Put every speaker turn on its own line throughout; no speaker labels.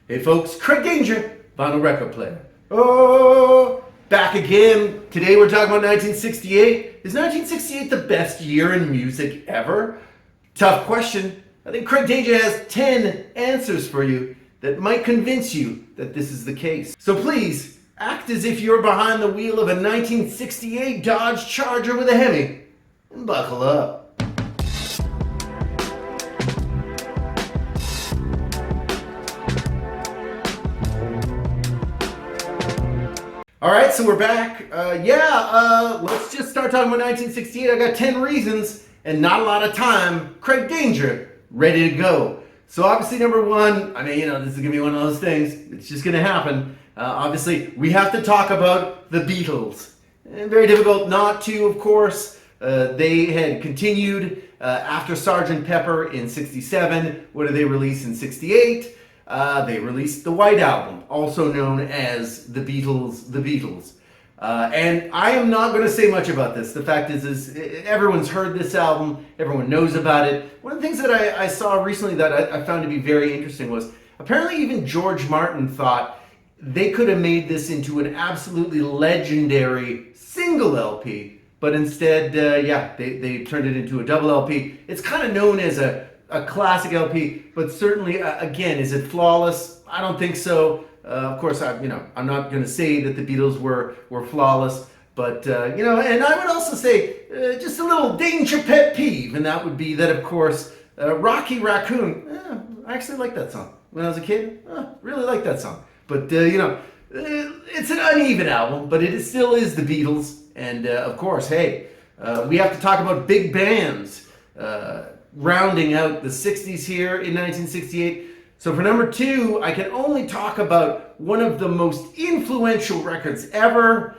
Hey folks, Craig Danger, vinyl record player. Oh, back again. Today we're talking about 1968. Is 1968 the best year in music ever? Tough question. I think Craig Danger has 10 answers for you that might convince you that this is the case. So please, act as if you're behind the wheel of a 1968 Dodge Charger with a Hemi and buckle up. All right, so we're back. Let's just start talking about 1968. I got 10 reasons and not a lot of time. Craig Danger, ready to go. So obviously number one, this is gonna be one of those things. It's just gonna happen. Obviously, we have to talk about the Beatles. And very difficult not to, of course. They had continued after Sgt. Pepper in 67. What did they release in 68? They released the White Album, also known as The Beatles. And I am not going to say much about this. The fact is everyone's heard this album, everyone knows about it. One of the things that I saw recently that I found to be very interesting was apparently even George Martin thought they could have made this into an absolutely legendary single LP, but instead, they turned it into a double LP. It's kind of known as a classic LP, but certainly, again, is it flawless? I don't think so. Of course, I'm not going to say that the Beatles were flawless, but and I would also say just a little danger pet peeve, and that would be that, of course, Rocky Raccoon. I actually like that song when I was a kid. Really like that song, but it's an uneven album, but it still is the Beatles, and of course, hey, we have to talk about big bands. Rounding out the 60s here in 1968. So for number two, I can only talk about one of the most influential records ever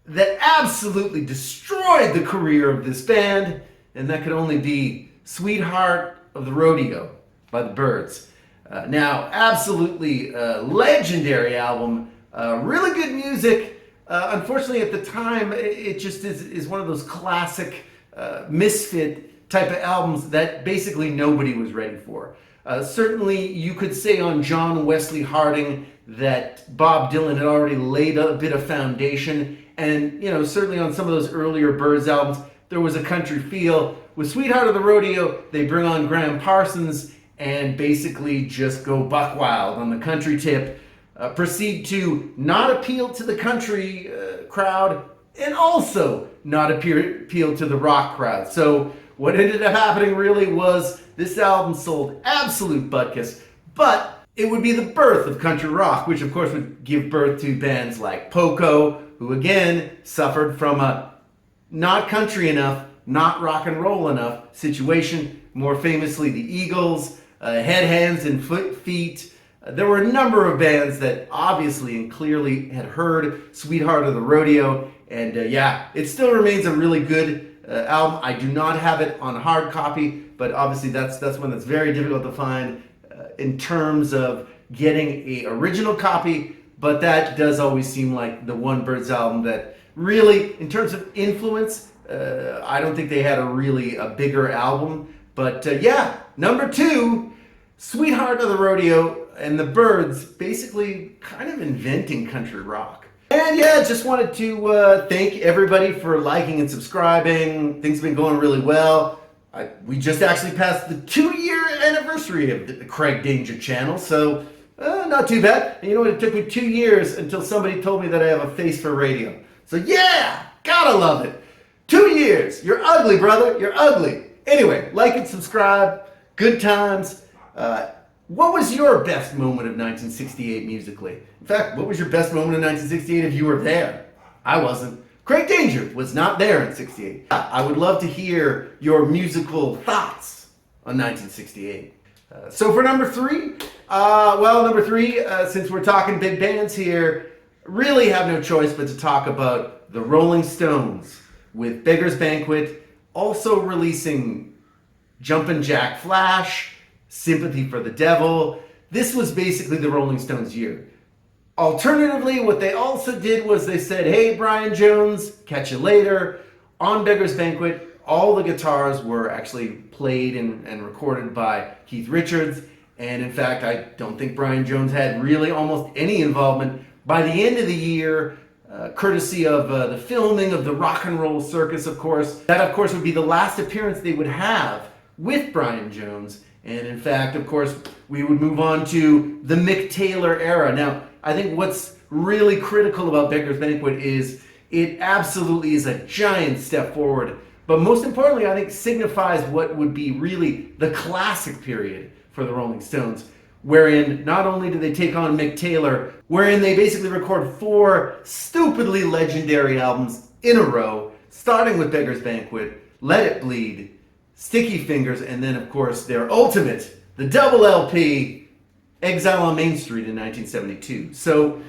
that absolutely destroyed the career of this band, and that could only be Sweetheart of the Rodeo by the Byrds. Now, absolutely legendary album, really good music. Unfortunately, at the time, it just is one of those classic misfit type of albums that basically nobody was ready for. Certainly, you could say on John Wesley Harding that Bob Dylan had already laid a bit of foundation, and certainly on some of those earlier Byrds albums, there was a country feel. With Sweetheart of the Rodeo, they bring on Graham Parsons and basically just go buck wild on the country tip, proceed to not appeal to the country crowd, and also not appeal to the rock crowd. So what ended up happening really was this album sold absolute butkus, but it would be the birth of country rock, which of course would give birth to bands like Poco, who again suffered from a not country enough, not rock and roll enough situation. More famously, the Eagles, Head, Hands, and Feet. There were a number of bands that obviously and clearly had heard Sweetheart of the Rodeo, and it still remains a really good album. I do not have it on hard copy, but obviously that's one that's very difficult to find in terms of getting a original copy, but that does always seem like the one Byrds album that really, in terms of influence, I don't think they had a bigger album, but number two, Sweetheart of the Rodeo and the Byrds basically kind of inventing country rock. And just wanted to thank everybody for liking and subscribing. Things have been going really well. We just actually passed the 2-year anniversary of the Craig Danger channel, so not too bad. And you know what? It took me 2 years until somebody told me that I have a face for radio. So gotta love it. 2 years. You're ugly, brother. You're ugly. Anyway, like and subscribe. Good times. What was your best moment of 1968 musically? In fact, what was your best moment of 1968 if you were there? I wasn't. Craig Danger was not there in 68. I would love to hear your musical thoughts on 1968. So for number three, since we're talking big bands here, really have no choice but to talk about the Rolling Stones with Beggar's Banquet, also releasing Jumpin' Jack Flash, Sympathy for the Devil. This was basically the Rolling Stones year. Alternatively, what they also did was they said, hey, Brian Jones, catch you later. On Beggar's Banquet, all the guitars were actually played and recorded by Keith Richards, And in fact, I don't think Brian Jones had really almost any involvement by the end of the year, courtesy of the filming of the Rock and Roll Circus, of course. That, of course, would be the last appearance they would have with Brian Jones. And in fact, of course, we would move on to the Mick Taylor era. Now, I think what's really critical about Beggars Banquet is it absolutely is a giant step forward. But most importantly, I think signifies what would be really the classic period for the Rolling Stones, wherein not only do they take on Mick Taylor, wherein they basically record 4 stupidly legendary albums in a row, starting with Beggars Banquet, Let It Bleed, Sticky Fingers, and then of course their ultimate, the double LP, Exile on Main Street in 1972. So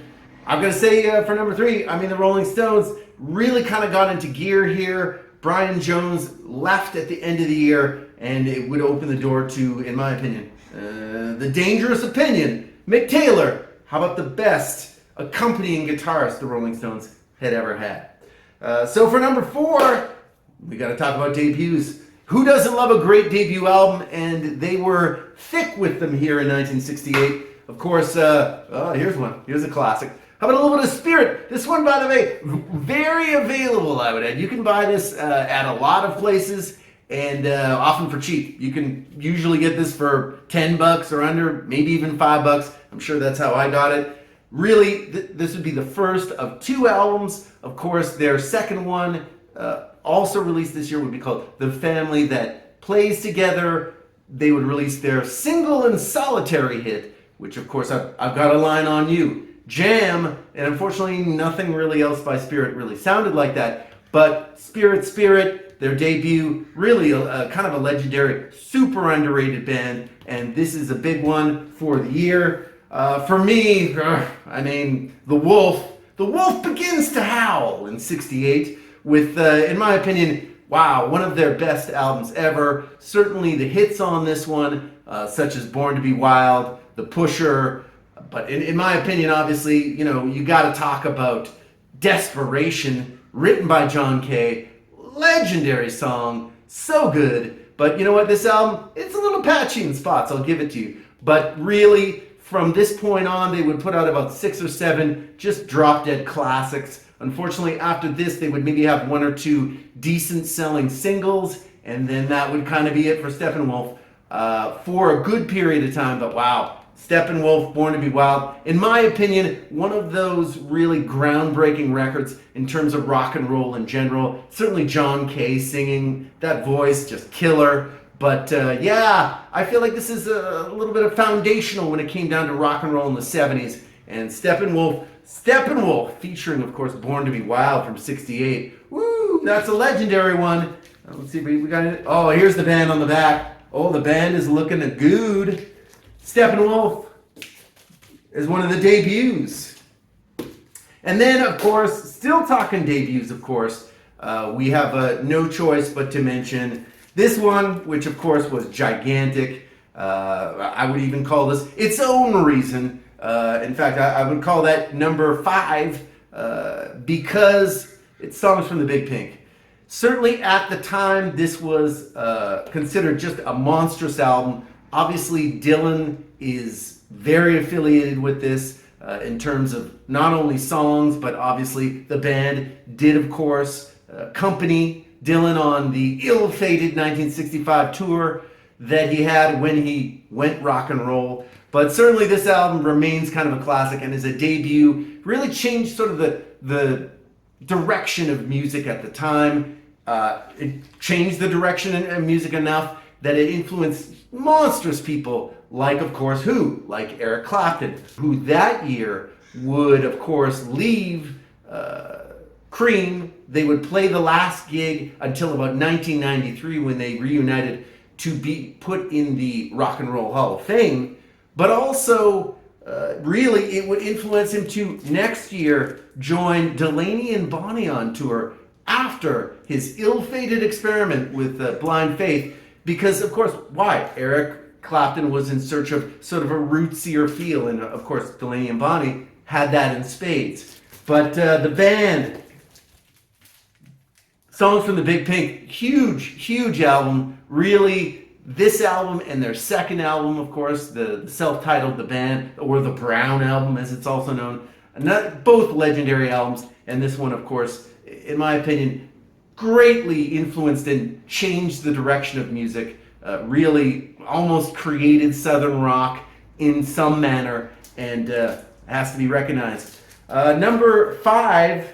I'm going to say for number 3, I mean the Rolling Stones really kind of got into gear here. Brian Jones left at the end of the year, and it would open the door to, in my opinion, the dangerous opinion, Mick Taylor. How about the best accompanying guitarist the Rolling Stones had ever had? So for number 4, we got to talk about debuts. Who doesn't love a great debut album? And they were thick with them here in 1968. Of course, here's one. Here's a classic. How about a little bit of Spirit? This one, by the way, very available, I would add. You can buy this at a lot of places, and often for cheap. You can usually get this for $10 or under, maybe even $5. I'm sure that's how I got it. Really, this would be the first of 2 albums. Of course, their second one, also released this year, would be called The Family That Plays Together. They would release their single and solitary hit, which of course I've got a line on you. Jam, and unfortunately nothing really else by Spirit really sounded like that, but Spirit, their debut, really kind of a legendary, super underrated band, and this is a big one for the year. For me, I mean, The Wolf Begins to Howl in 68 with, in my opinion, wow, one of their best albums ever. Certainly the hits on this one, such as Born to Be Wild, The Pusher. But in my opinion, obviously, you know, you got to talk about Desperation, written by John Kay. Legendary song, so good. But you know what, this album, it's a little patchy in spots, I'll give it to you. But really, from this point on, they would put out about 6 or 7 just drop-dead classics. Unfortunately, after this, they would maybe have 1 or 2 decent selling singles, and then that would kind of be it for Steppenwolf for a good period of time. But wow, Steppenwolf, Born to Be Wild, in my opinion, one of those really groundbreaking records in terms of rock and roll in general. Certainly John Kay singing, that voice, just killer. But yeah, I feel like this is a little bit of foundational when it came down to rock and roll in the 70s. And Steppenwolf, featuring, of course, Born to Be Wild from 68. Woo, that's a legendary one. Let's see, we got it. Oh, here's the band on the back. Oh, the band is looking good. Steppenwolf is one of the debuts. And then, of course, still talking debuts, of course, we have no choice but to mention this one, which, of course, was gigantic. I would even call this its own reason. In fact, I would call that number 5 because it's songs from the Big Pink. Certainly at the time, this was considered just a monstrous album. Obviously, Dylan is very affiliated with this in terms of not only songs, but obviously the band did, of course, accompany Dylan on the ill-fated 1965 tour that he had when he went rock and roll. But certainly this album remains kind of a classic and is a debut. Really changed sort of the direction of music at the time. It changed the direction of music enough that it influenced monstrous people like, of course, who? Like Eric Clapton, who that year would, of course, leave Cream. They would play the last gig until about 1993 when they reunited to be put in the Rock and Roll Hall of Fame. But also, really, it would influence him to next year join Delaney and Bonnie on tour after his ill-fated experiment with Blind Faith. Because, of course, why? Eric Clapton was in search of sort of a rootsier feel, and of course, Delaney and Bonnie had that in spades. But the band, songs from the Big Pink, huge album, really this album and their second album, of course, the self-titled The Band, or the Brown Album as it's also known, both legendary albums, and this one, of course, in my opinion, greatly influenced and changed the direction of music, really almost created Southern rock in some manner, and has to be recognized. Number 5,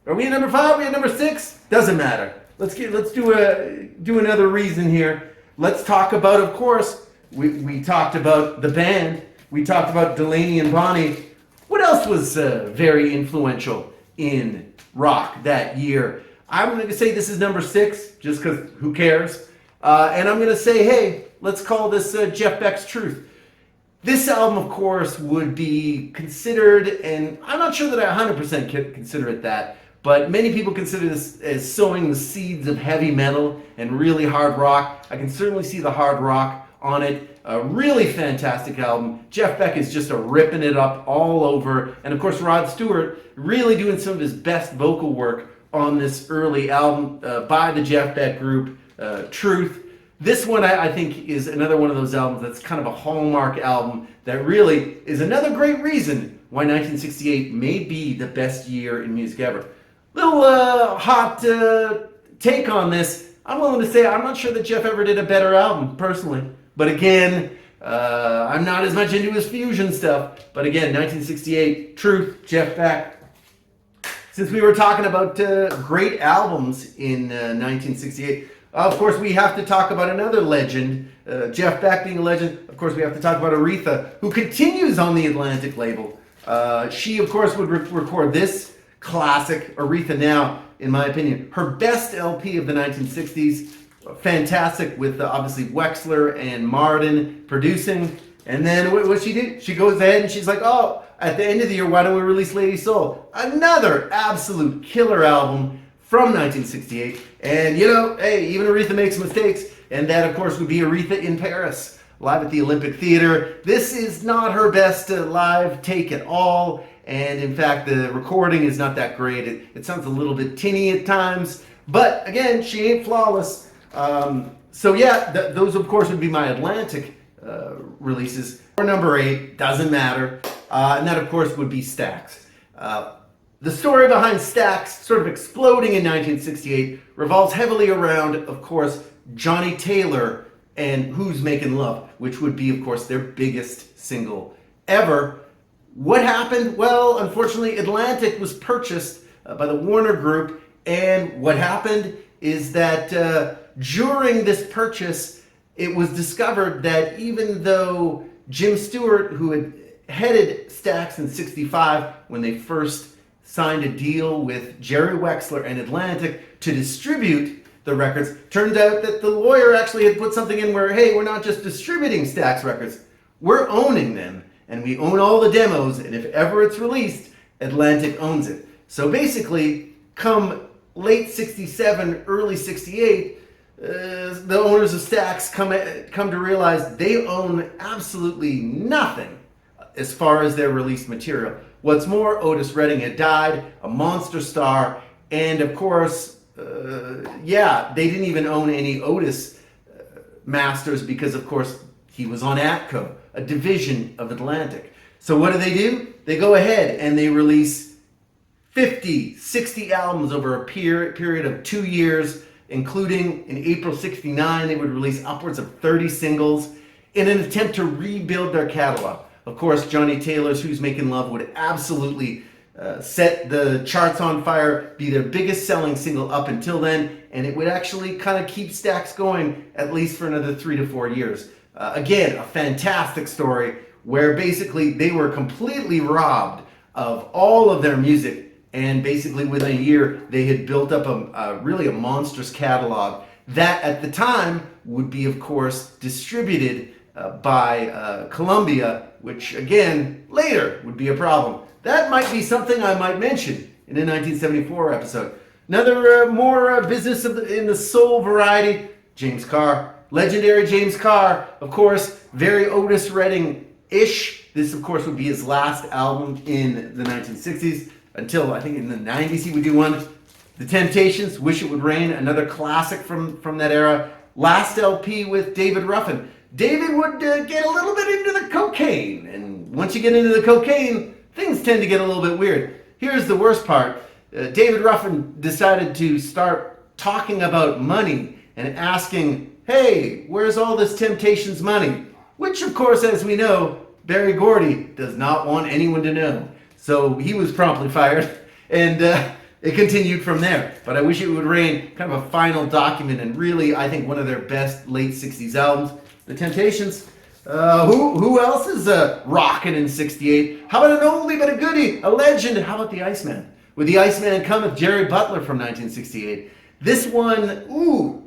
are we at number 5? Are we at number 6? Doesn't matter. Let's do another reason here. Let's talk about, of course, we talked about the band, we talked about Delaney and Bonnie. What else was very influential in rock that year? I'm going to say this is number 6, just because who cares? And I'm going to say, hey, let's call this Jeff Beck's Truth. This album, of course, would be considered, and I'm not sure that I 100% consider it that, but many people consider this as sowing the seeds of heavy metal and really hard rock. I can certainly see the hard rock on it. A really fantastic album. Jeff Beck is just ripping it up all over. And of course, Rod Stewart really doing some of his best vocal work on this early album by the Jeff Beck group, Truth. This one, I think, is another one of those albums that's kind of a hallmark album that really is another great reason why 1968 may be the best year in music ever. Little hot take on this. I'm willing to say I'm not sure that Jeff ever did a better album, personally. But again, I'm not as much into his fusion stuff. But again, 1968, Truth, Jeff Beck. Since we were talking about great albums in 1968, of course, we have to talk about another legend. Jeff Beck being a legend. Of course, we have to talk about Aretha, who continues on the Atlantic label. She, of course, would record this classic, Aretha Now, in my opinion, her best LP of the 1960s. Fantastic, with obviously Wexler and Martin producing. And then what she did, she goes ahead and she's like, oh, at the end of the year, why don't we release Lady Soul? Another absolute killer album from 1968. And you know, hey, even Aretha makes mistakes. And that, of course, would be Aretha in Paris, live at the Olympic Theater. This is not her best live take at all. And in fact, the recording is not that great. It sounds a little bit tinny at times. But again, she ain't flawless. So yeah, those, of course, would be my Atlantic releases. Or number 8, doesn't matter. And that, of course, would be Stax. The story behind Stax sort of exploding in 1968 revolves heavily around, of course, Johnny Taylor and Who's Making Love, which would be, of course, their biggest single ever. What happened? Well, unfortunately, Atlantic was purchased by the Warner Group, and what happened is that during this purchase, it was discovered that even though Jim Stewart, who had headed Stax in '65 when they first signed a deal with Jerry Wexler and Atlantic to distribute the records, turned out that the lawyer actually had put something in where, hey, we're not just distributing Stax records, we're owning them, and we own all the demos, and if ever it's released, Atlantic owns it. So basically, come late 67, early 68, the owners of Stax come to realize they own absolutely nothing as far as their released material. What's more, Otis Redding had died, a monster star, and of course, they didn't even own any Otis masters because, of course, he was on Atco, a division of Atlantic. So what do? They go ahead and they release 50, 60 albums over a period of 2 years, including in April '69, they would release upwards of 30 singles in an attempt to rebuild their catalog. Of course, Johnny Taylor's Who's Making Love would absolutely set the charts on fire, be their biggest selling single up until then, and it would actually kind of keep Stax going at least for another 3 to 4 years. Again, a fantastic story where basically they were completely robbed of all of their music, and basically within a year they had built up really a monstrous catalog that at the time would be, of course, distributed by Columbia, which again later would be a problem. That might be something I might mention in a 1974 episode. Another more business in the soul variety, James Carr. Legendary James Carr, of course, very Otis Redding-ish. This, of course, would be his last album in the 1960s until, I think, in the 90s he would do one. The Temptations, Wish It Would Rain, another classic from that era. last LP with David Ruffin. David would get a little bit into the cocaine, and once you get into the cocaine, things tend to get a little bit weird. Here's the worst part. David Ruffin decided to start talking about money and asking, hey, where's all this Temptations money? Which, of course, as we know, Berry Gordy does not want anyone to know. So he was promptly fired, and it continued from there. But I wish it would rain, kind of a final document, and really, I think, one of their best late 60s albums. The Temptations. Who else is rocking in 68? How about an oldie but a goodie? A legend. How about the Iceman? With the Iceman cometh Jerry Butler from 1968. This one,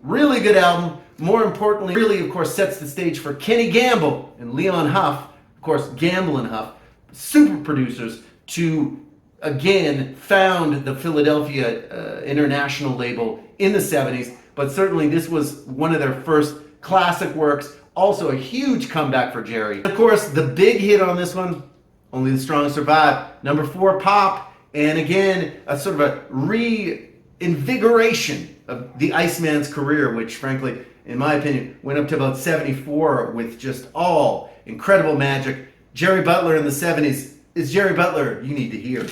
really good album. More importantly, really, of course, sets the stage for Kenny Gamble and Leon Huff. Of course, Gamble and Huff, super producers, to again found the Philadelphia international label in the 70s. But certainly this was one of their first classic works. Also a huge comeback for Jerry. Of course, the big hit on this one, Only the Strong Survive. Number 4 pop. And again, a sort of a reinvigoration of the Iceman's career, which frankly, in my opinion, went up to about 74 with just all incredible magic. Jerry Butler in the 70s is Jerry Butler you need to hear.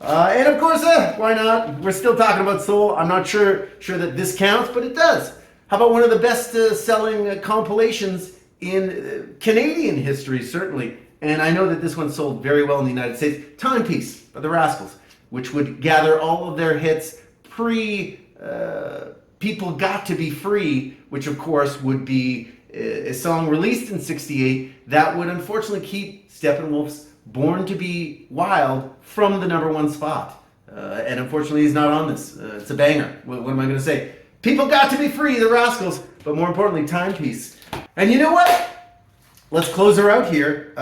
And of course, why not? We're still talking about soul. I'm not sure that this counts, but it does. How about one of the best selling compilations in Canadian history, certainly. And I know that this one sold very well in the United States. Timepiece by the Rascals, which would gather all of their hits People Got to Be Free, which of course would be a song released in 68 that would unfortunately keep Steppenwolf's Born to Be Wild from the #1 spot. And unfortunately he's not on this. It's a banger. What am I going to say? People Got to Be Free, the Rascals, but more importantly, Timepiece. And you know what? Let's close her out here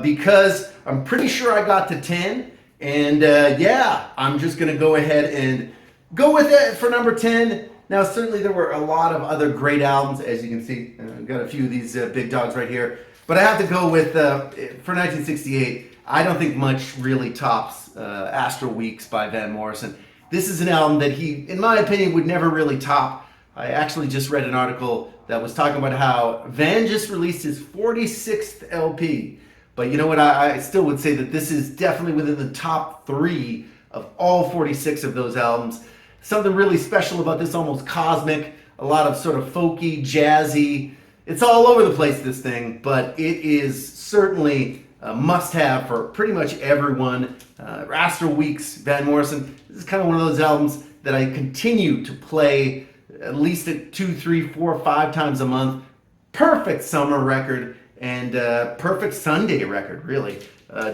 because I'm pretty sure I got to 10. And yeah, I'm just going to go ahead and go with it for number 10. Now, certainly there were a lot of other great albums, as you can see. I've got a few of these big dogs right here. But I have to go with, for 1968, I don't think much really tops Astral Weeks by Van Morrison. This is an album that he, in my opinion, would never really top. I actually just read an article that was talking about how Van just released his 46th LP. But you know what, I still would say that this is definitely within the top 3 of all 46 of those albums. Something really special about this, almost cosmic, a lot of sort of folky, jazzy. It's all over the place, this thing, but it is certainly a must-have for pretty much everyone. Astral Weeks, Van Morrison, this is kind of one of those albums that I continue to play at least 2, 3, 4, 5 times a month. Perfect summer record and perfect Sunday record, really.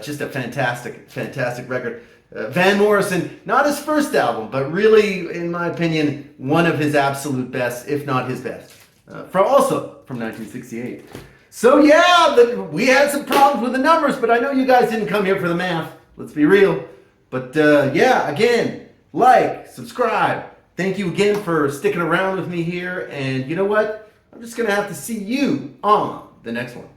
Just a fantastic, fantastic record. Van Morrison, not his first album, but really, in my opinion, one of his absolute best, if not his best. Also from 1968. So yeah, we had some problems with the numbers, but I know you guys didn't come here for the math. Let's be real. But yeah, again, like, subscribe. Thank you again for sticking around with me here. And you know what? I'm just going to have to see you on the next one.